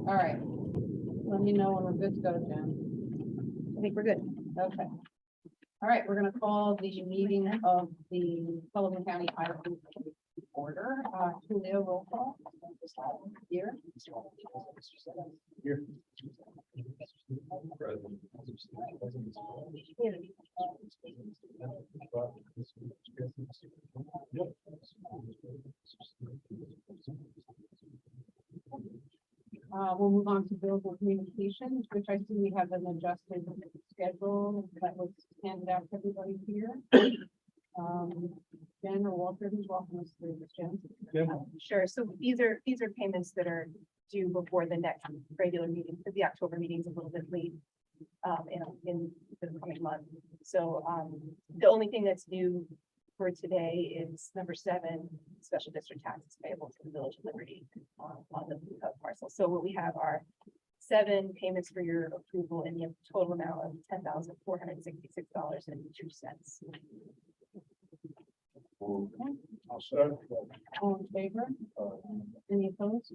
All right. Let me know when we're good to go, Jen. I think we're good. Okay. All right, we're gonna call the meeting of the Sullivan County Fire order. Julio, roll call. Here. Here. We'll move on to bills and communications, which I see we have an adjusted schedule that was handed out to everybody here. Jen or Walter, who's walking us through this, Jen? Sure. So these are payments that are due before the next regular meeting, because the October meeting is a little bit late in the coming month. So the only thing that's due for today is number 7, special district taxes payable to the Village of Liberty on the Blue Hub parcel. So what we have are 7 payments for your approval in the total amount of $10,466.02. I'll start. All in favor? Any opposed?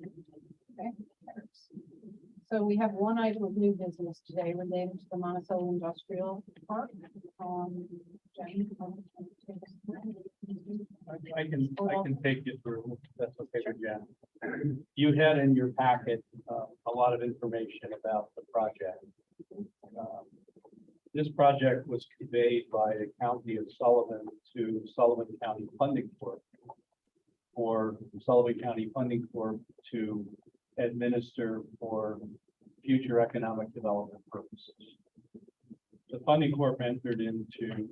Okay. So we have one item of new business today related to the Monticello Industrial Park. Jen, I can take you through, if that's okay with Jen. You had in your packet a lot of information about the project. This project was conveyed by the County of Sullivan to Sullivan County Funding Corp. For Sullivan County Funding Corp. To administer for future economic development purposes. The Funding Corp. Entered into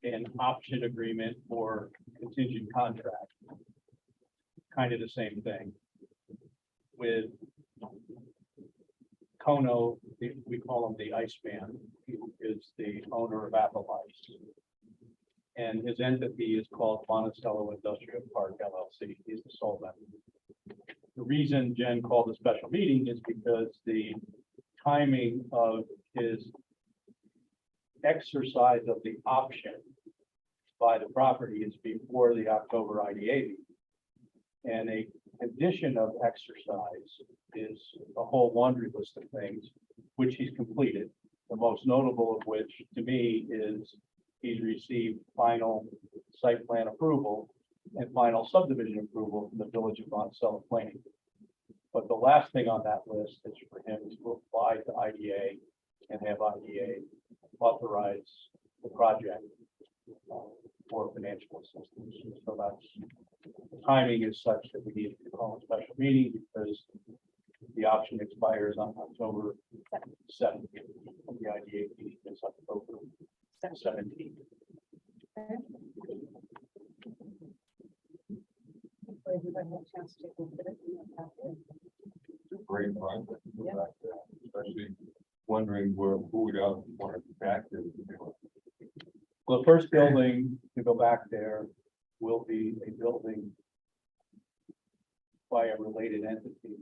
an option agreement for contingent contract, kind of the same thing, with Kono, we call him the Iceman, who is the owner of Apple Ice. And his entity is called Monticello Industrial Park LLC. He's the sole member. The reason Jen called a special meeting is because the timing of his exercise of the option by the property is before the October IDA meeting. And a condition of exercise is a whole laundry list of things, which he's completed. The most notable of which, to me, is he's received final site plan approval and final subdivision approval from the Village of Monticello Planning. But the last thing on that list is for him to apply to IDA and have IDA authorize the project for financial assistance. So that's, the timing is such that we need to call a special meeting because the option expires on October 7th. The IDA meeting is October 17th. Everybody have a chance to take a look at it. Great project, Yeah. especially wondering who would want to be back there. Well, the first building to go back there will be a building by a related entity,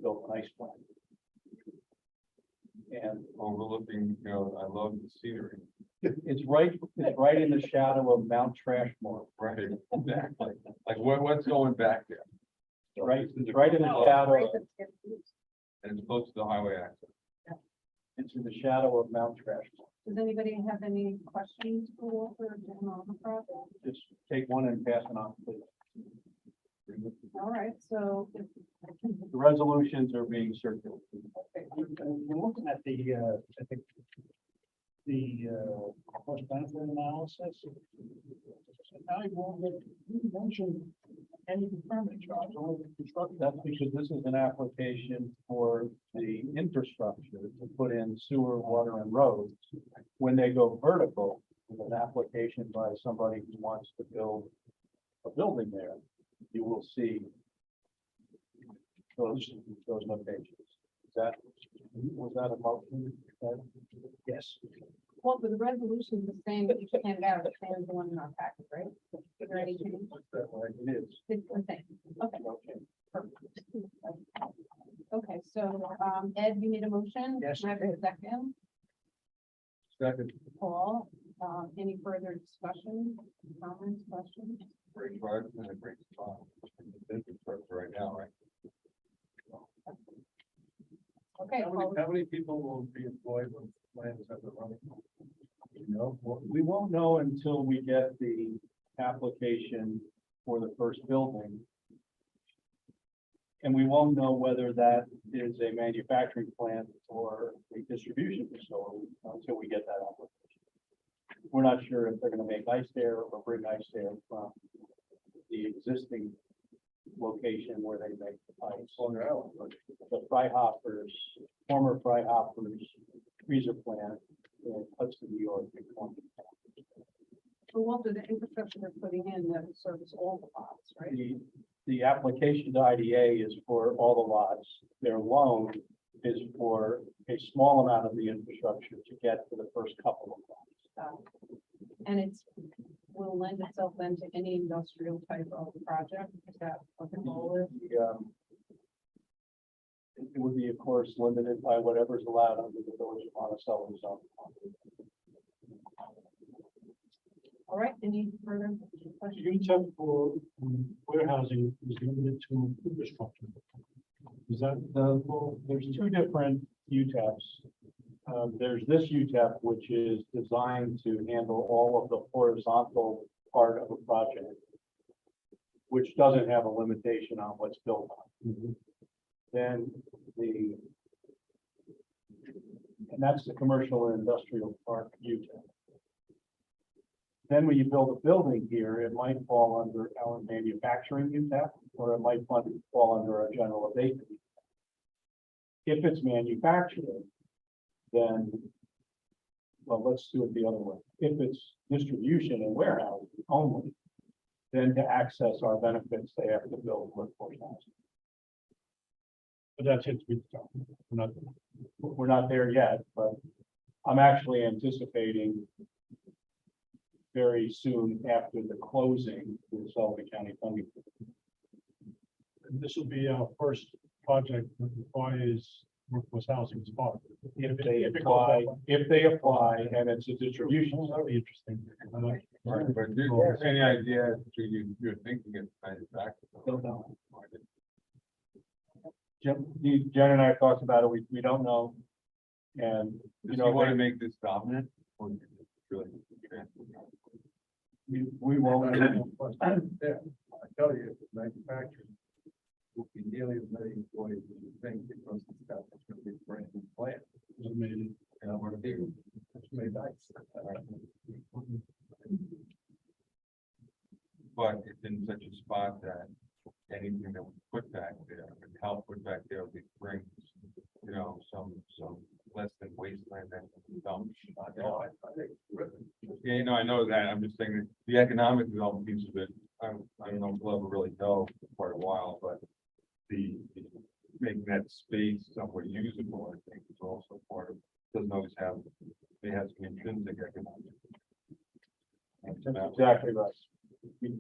built an ice plant. And Overlooking, I love the scenery. it's right in the shadow of Mount Trashmore. Right, exactly. Like what's going back there? It's right in the shadow, And it's close to the highway access. it's in the shadow of Mount Trashmore. Does anybody have any questions for Walter or Jen on the project? Just take one and pass it on, please. All right, so if The resolutions are being circulated. We're looking at the, I think, the cost benefit analysis. I won't get, you mentioned any permit charge, only the construction. That's because this is an application for the infrastructure to put in sewer, water, and roads. When they go vertical, with an application by somebody who wants to build a building there, you will see those locations. Was that a motion? Yes. well, the resolution is the same, but you can't out the same as the one in our packet, right? Is there any change? It is. It's the same. Okay. Okay. Perfect. Okay, so, Ed, you need a motion? Yes. Can I have a second? Second, Paul, any further discussion, comments, questions? great project and a great spot. Infrastructure right now, right? Okay, well, How many people will be employed when plans are running? We won't know until we get the application for the first building. And we won't know whether that is a manufacturing plant or a distribution facility until we get that application. We're not sure if they're gonna make ice there or bring ice there from the existing location where they make the ice. The Fry Hoppers, former Fry Hoppers freezer plant in Hudson, New York. so Walter, the infrastructure they're putting in that will service all the lots, right? The application to IDA is for all the lots. Their loan is for a small amount of the infrastructure to get to the first couple of lots. And it's, will lend itself then to any industrial type of project, is that what the goal is? It would be, of course, limited by whatever's allowed under the Village of Monticello zone. All right, any further questions? UTEP for warehousing is limited to infrastructure. Is that There's two different UTEPs. There's this UTEP, which is designed to handle all of the horizontal part of a project, which doesn't have a limitation on what's built on. Then and that's the commercial and industrial park UTEP. Then when you build a building here, it might fall under our manufacturing UTEP, or it might fall under our general abatement. If it's manufacturing, then, well, let's do it the other way. If it's distribution and warehousing only, then to access our benefits, they have to build workforce housing. but that's it to be done. We're not there yet, but I'm actually anticipating very soon after the closing with Sullivan County funding. This will be our first project that requires workforce housing as part of it. If they If it goes apply, that way. if they apply, and it's a distribution. That'll be interesting. Right, but do you have any idea, you're thinking it's manufactured? Don't know. Jen and I have talked about it, we don't know. And, Do you want to make this dominant? Or do you really? we won't. Yeah, I tell you, manufacturing will be nearly as many employees as you think, because it's got, it's gonna be a brand new plant. Amazing. And we're big, it's made nice. But it's in such a spot that anything that we put back there, and help put back there, we bring, some less than wasteland that we dump. Yeah, I know that, I'm just saying that the economic development piece of it, I don't know if we'll ever really know for quite a while, but the making that space somewhat usable, I think, is also part of, doesn't always have, it has some intrinsic economic. That's exactly right. We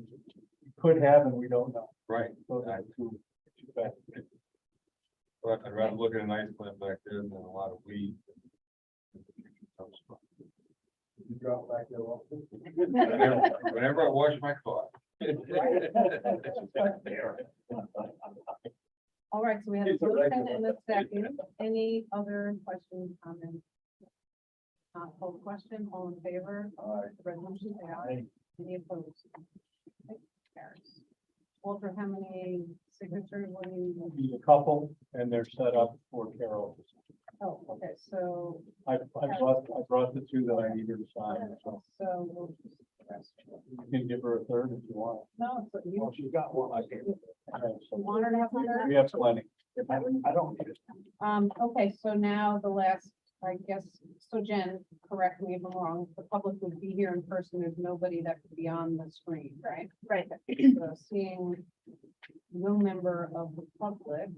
could have, and we don't know. Right. Those are two factors. But I'd rather look at a nice plant back there than a lot of weeds. You drop back there often? Whenever I wash my car. All right, so we have a It's a motion regular. and a second. Any other questions, comments? Call the question, all in favor? The resolution, say aye. Any opposed? Okay, carries. Walter, how many signatures will you? Need a couple, and they're set up for Carol. Oh, okay, so, I brought the two that I needed to sign, so we'll just. you can give her a third if you want. No, but you, Well, she's got one. I can. Okay, you so want her to have one? we have plenty. I don't need it. Okay, so now the last, I guess, so Jen, correct me if I'm wrong, the public would be here in person, there's nobody that could be on the screen, right? Right. So seeing no member of the public,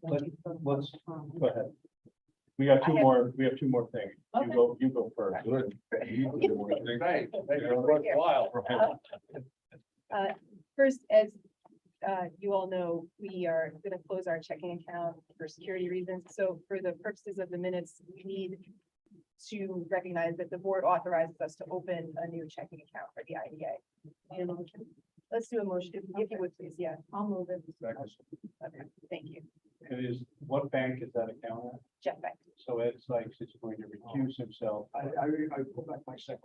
Let's- Go ahead. We have two more things. Okay. You go first. Good. Thanks. Worthwhile. First, as you all know, we are going to close our checking account for security reasons. So for the purposes of the minutes, we need to recognize that the board authorizes us to open a new checking account for the IDA. And let's do a motion, if you would please, yeah. I'll move it. Okay, thank you. And is, what bank is that account at? Jeff Beck. So Ed Sykes is going to recuse himself. I pull back my second.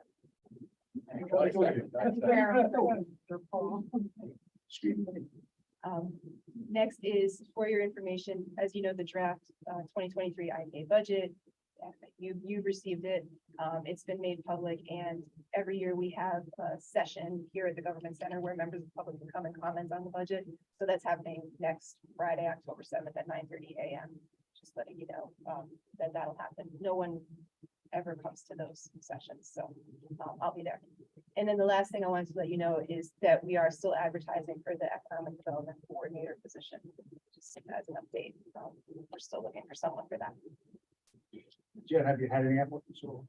Next is for your information, as you know, the draft, 2023 IPA budget. You've received it. It's been made public, and every year we have a session here at the Government Center where members of the public can come and comment on the budget. So that's happening next Friday, October 7th at 9:30 a.m. Just letting you know, that that'll happen. No one ever comes to those sessions, so I'll be there. And then the last thing I wanted to let you know is that we are still advertising for the Economic Development Coordinator position, just as an update. We're still looking for someone for that. Jen, have you had any applicants? Or-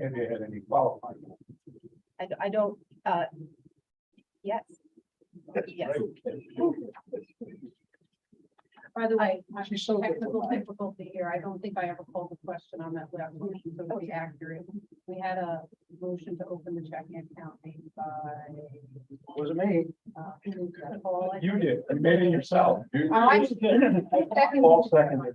Have you had any qualified? I don't, yes. Yes. By the way, She's so good. technical difficulty here. I don't think I ever called the question on that last motion, so to be accurate. We had a motion to open the checking account made by, Wasn't me. Paul. I You think. did, you made it yourself. Paul seconded.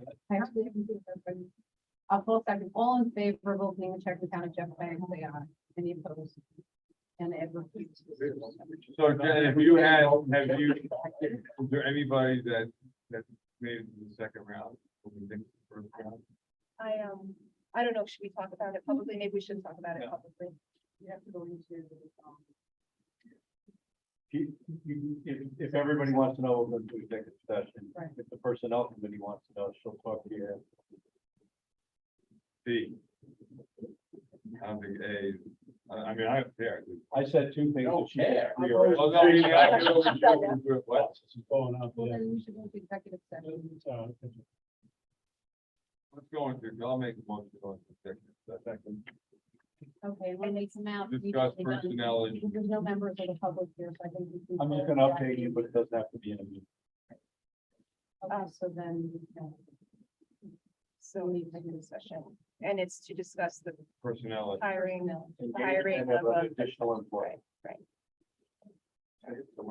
I'll call second. All in favor of opening the checking account at Jeff Bank, say aye. Any opposed? And Ed repeats. So Jen, if you had, is there anybody that made it to the second round? What do you think the first round? I don't know, should we talk about it publicly? Maybe we should talk about it publicly. You have to go into, If everybody wants to know, we'll go to executive session. Right. If the personnel committee wants to know, she'll talk to you. B. I don't think A. I mean, I don't care. I said two things. that she- care. we are- Oh, no, you mean, I can always do it. What? Going out well, there. then we should go to executive session. Let's go into, I'll make a motion to go into executive session. Okay, when they come out. we Discuss usually don't- personnel issues. There's no members of the public here, so I think. we can I'm just close gonna that. update you, but it doesn't have to be in a meeting. Okay, so then, So we need a session, and it's to discuss the Personnel. issues. hiring, no. hiring Engagement of an a- additional employee. right. So